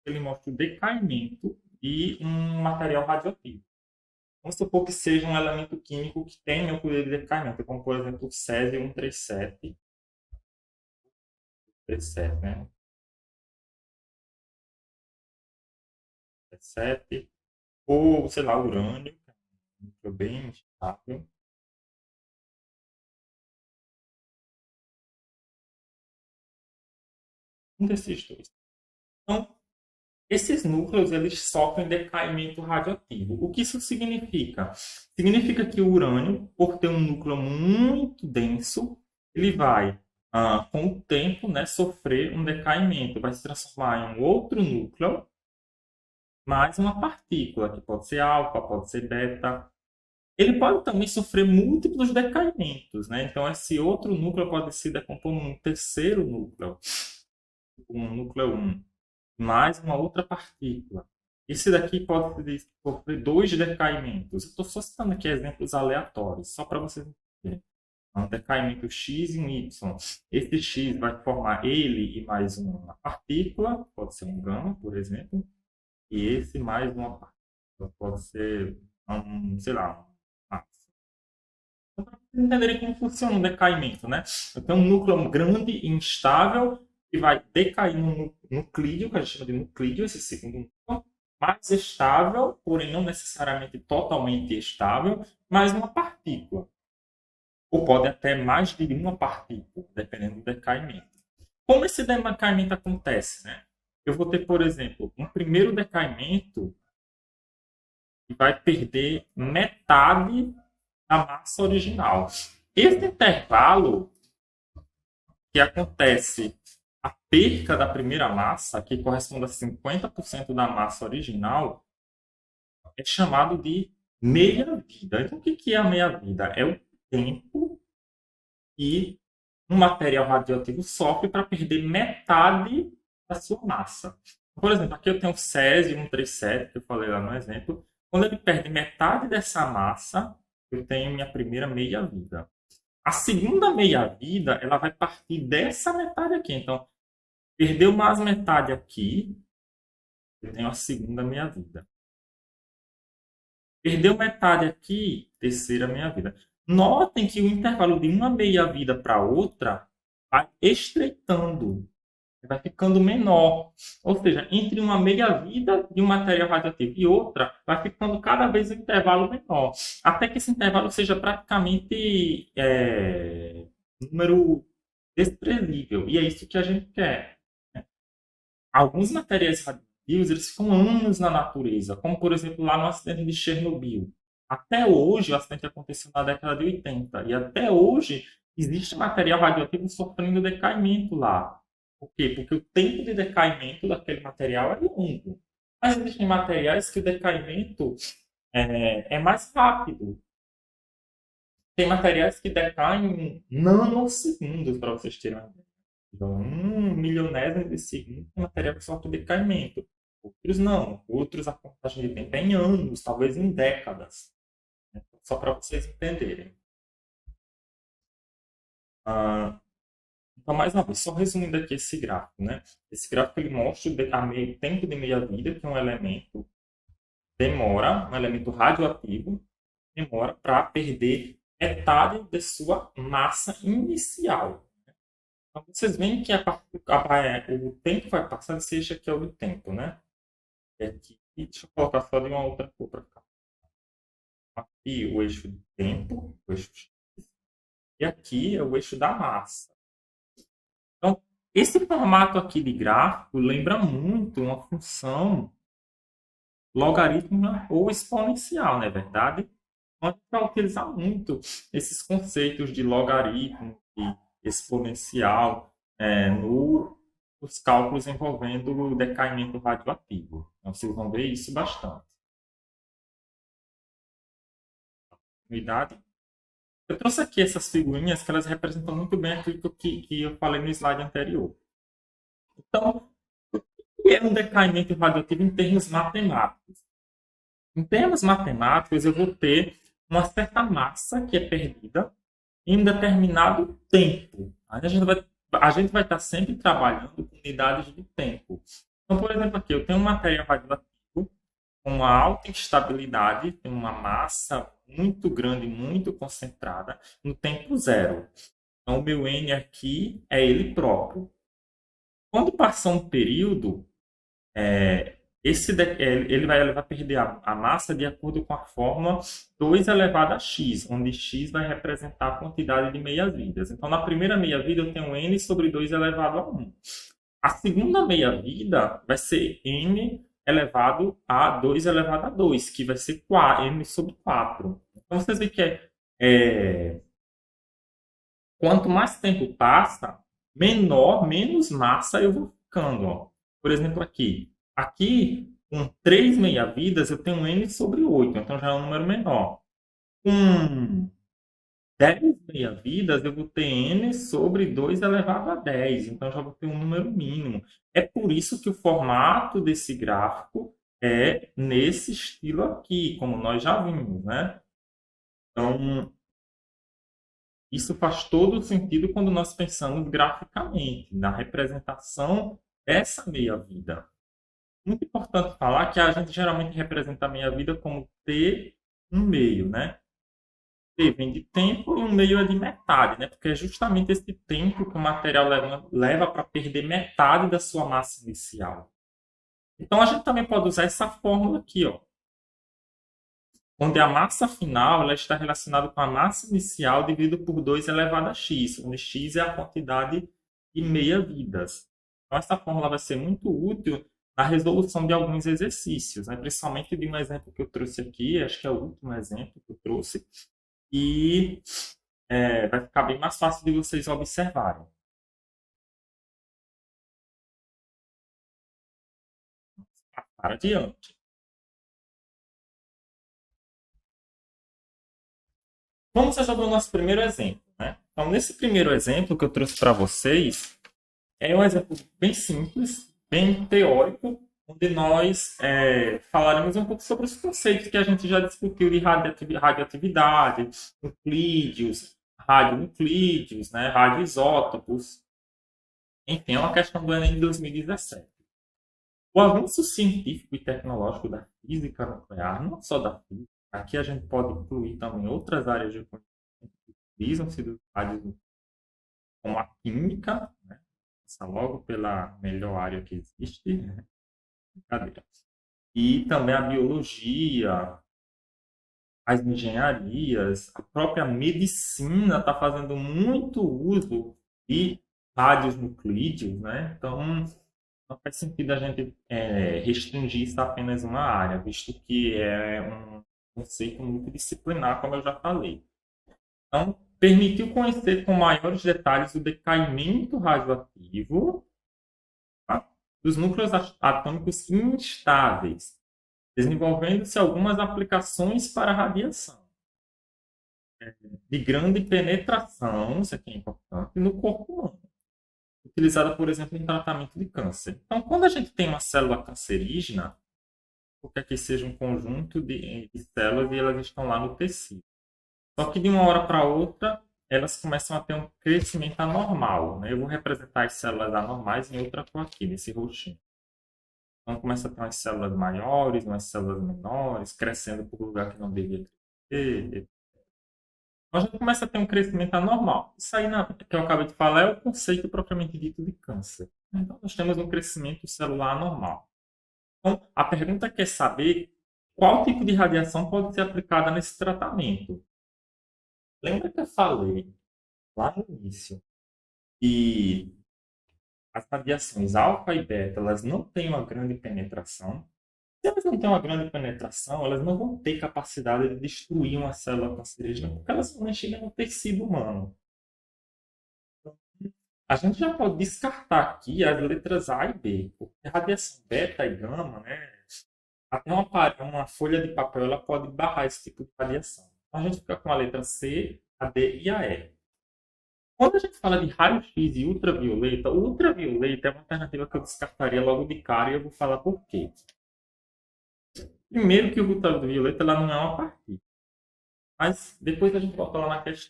ele mostra o decaimento de um material radioativo. Vamos supor que seja um elemento químico que tenha o poder de decaimento, como, por exemplo, o césio 137, né? 37, ou, sei lá, urânio, que é um núcleo bem estável. Um desses dois. Então, esses núcleos eles sofrem decaimento radioativo. O que isso significa? Significa que o urânio, por ter um núcleo muito denso, ele vai, com o tempo, né, sofrer um decaimento, vai se transformar em um outro núcleo, mais uma partícula, que pode ser alfa, pode ser beta. Ele pode também sofrer múltiplos decaimentos, né? Então, esse outro núcleo pode se decompor num terceiro núcleo, um núcleo 1 mais uma outra partícula. Esse daqui pode sofrer dois decaimentos. Eu estou só citando aqui exemplos aleatórios, só para vocês entenderem. Um decaimento X e um Y. Esse X vai formar ele e mais uma partícula, pode ser um gama, por exemplo, e esse mais uma partícula, pode ser sei lá, um massa. Então, para vocês entenderem como funciona o decaimento, né? Eu tenho um núcleo grande e instável que vai decair no nuclídeo, que a gente chama de nuclídeo, esse segundo núcleo, mais estável, porém não necessariamente totalmente estável, mais uma partícula. Ou pode até mais de uma partícula, dependendo do decaimento. Como esse decaimento acontece, né? Eu vou ter, por exemplo, um primeiro decaimento que vai perder metade da massa original. Esse intervalo que acontece a perca da primeira massa, que corresponde a 50% da massa original, é chamado de meia-vida. Então, o que é a meia-vida? É o tempo que um material radioativo sofre para perder metade da sua massa. Por exemplo, aqui eu tenho o césio 137, que eu falei lá no exemplo. Quando ele perde metade dessa massa, eu tenho minha primeira meia-vida. A segunda meia-vida, ela vai partir dessa metade aqui. Então, perdeu mais metade aqui, eu tenho a segunda meia-vida. Perdeu metade aqui, terceira meia-vida. Notem que o intervalo de uma meia-vida para outra vai estreitando, vai ficando menor. Ou seja, entre uma meia-vida de um material radioativo e outra, vai ficando cada vez um intervalo menor. Até que esse intervalo seja praticamente número desprezível. E é isso que a gente quer. Alguns materiais radioativos eles ficam anos na natureza, como por exemplo lá no acidente de Chernobyl. Até hoje, o acidente aconteceu na década de 80, e até hoje existe material radioativo sofrendo decaimento lá. Por quê? Porque o tempo de decaimento daquele material é longo. Mas existem materiais que o decaimento é mais rápido. Tem materiais que decaem em nanosegundos, para vocês terem uma ideia. Então, um milionésimo de segundo tem material que sofre decaimento. Outros não. Outros a contagem de tempo é em anos, talvez em décadas. Né? Só para vocês entenderem. Então, mais uma vez, só resumindo aqui esse gráfico. Né? Esse gráfico ele mostra o tempo de meia-vida que um elemento demora, um elemento radioativo, demora para perder metade de sua massa inicial. Então, vocês veem que o tempo vai passando, seja que é o do tempo, né? Aqui, deixa eu colocar só de uma outra cor para cá. Aqui o eixo do tempo, o eixo X, e aqui é o eixo da massa. Então, esse formato aqui de gráfico lembra muito uma função logarítmica ou exponencial, não é verdade? Então, a gente vai utilizar muito esses conceitos de logaritmo e exponencial nos cálculos envolvendo o decaimento radioativo. Então, vocês vão ver isso bastante. Unidade. Eu trouxe aqui essas figurinhas que elas representam muito bem aquilo que eu falei no slide anterior. Então, o que é um decaimento radioativo em termos matemáticos? Em termos matemáticos, eu vou ter uma certa massa que é perdida em um determinado tempo. A gente vai estar sempre trabalhando com unidades de tempo. Então, por exemplo, aqui eu tenho um material radioativo com uma alta instabilidade, tem uma massa muito grande, muito concentrada, no tempo zero. Então, o meu N aqui é ele próprio. Quando passar um período, ele vai perder a massa de acordo com a fórmula 2 elevado a x, onde x vai representar a quantidade de meias-vidas. Então, na primeira meia-vida, eu tenho n sobre 2 elevado a 1. A segunda meia-vida vai ser n elevado a 2 elevado a 2, que vai ser n sobre 4. Então, vocês veem que quanto mais tempo passa, menos massa eu vou ficando. Ó. Por exemplo, aqui, com 3 meia-vidas, eu tenho n sobre 8, então já é um número menor. Com 10 meia-vidas, eu vou ter n sobre 2 elevado a 10, então já vou ter um número mínimo. É por isso que o formato desse gráfico é nesse estilo aqui, como nós já vimos, né? Então, isso faz todo o sentido quando nós pensamos graficamente, na representação dessa meia-vida. Muito importante falar que a gente geralmente representa a meia-vida como T no meio, né? T vem de tempo e um meio é de metade, né? Porque é justamente esse tempo que o material leva para perder metade da sua massa inicial. Então a gente também pode usar essa fórmula aqui, ó, onde a massa final ela está relacionada com a massa inicial dividido por 2 elevado a x, onde x é a quantidade de meia-vidas. Então, essa fórmula vai ser muito útil na resolução de alguns exercícios, né? Principalmente de um exemplo que eu trouxe aqui, acho que é o último exemplo que eu trouxe, e vai ficar bem mais fácil de vocês observarem. Para adiante. Vamos resolver o nosso primeiro exemplo, né? Então, nesse primeiro exemplo que eu trouxe para vocês, é um exemplo bem simples, bem teórico, onde nós falaremos um pouco sobre os conceitos que a gente já discutiu de radioatividade, nuclídeos, radionuclídeos, né, radioisótopos. Enfim, é uma questão do Enem de 2017. O avanço científico e tecnológico da física nuclear, não só da física, aqui a gente pode incluir também outras áreas de conhecimento que utilizam-se dos rádios, como a química, né? Logo pela melhor área que existe. Brincadeira. E também a biologia, as engenharias, a própria medicina está fazendo muito uso de rádios nuclídeos, né? Então, não faz sentido a gente restringir isso a apenas uma área, visto que é um conceito multidisciplinar, como eu já falei. Então, permitiu conhecer com maiores detalhes o decaimento radioativo, tá, dos núcleos atômicos instáveis, desenvolvendo-se algumas aplicações para radiação de grande penetração, isso aqui é importante, no corpo humano, utilizada, por exemplo, em tratamento de câncer. Então, quando a gente tem uma célula cancerígena, porque aqui seja um conjunto de células e elas estão lá no tecido. Só que de uma hora para outra, elas começam a ter um crescimento anormal, né? Eu vou representar as células anormais em outra cor aqui, nesse roxinho. Então, começa a ter umas células maiores, umas células menores, crescendo por lugar que não devia crescer. Então, a gente começa a ter um crescimento anormal. Isso aí, que eu acabei de falar, é o conceito propriamente dito de câncer. Então, nós temos um crescimento celular anormal. Então, a pergunta quer saber qual tipo de radiação pode ser aplicada nesse tratamento. Lembra que eu falei lá no início que as radiações alfa e beta elas não têm uma grande penetração? Se elas não têm uma grande penetração, elas não vão ter capacidade de destruir uma célula cancerígena, porque elas não chegam no tecido humano. A gente já pode descartar aqui as letras A e B, porque a radiação beta e gama, né, até uma folha de papel ela pode barrar esse tipo de radiação. Então a gente fica com a letra C, a D e a E. Quando a gente fala de raio-x e ultravioleta, o ultravioleta é uma alternativa que eu descartaria logo de cara e eu vou falar por quê. Primeiro que o ultravioleta ela não é uma partícula. Mas depois a gente volta lá na questão.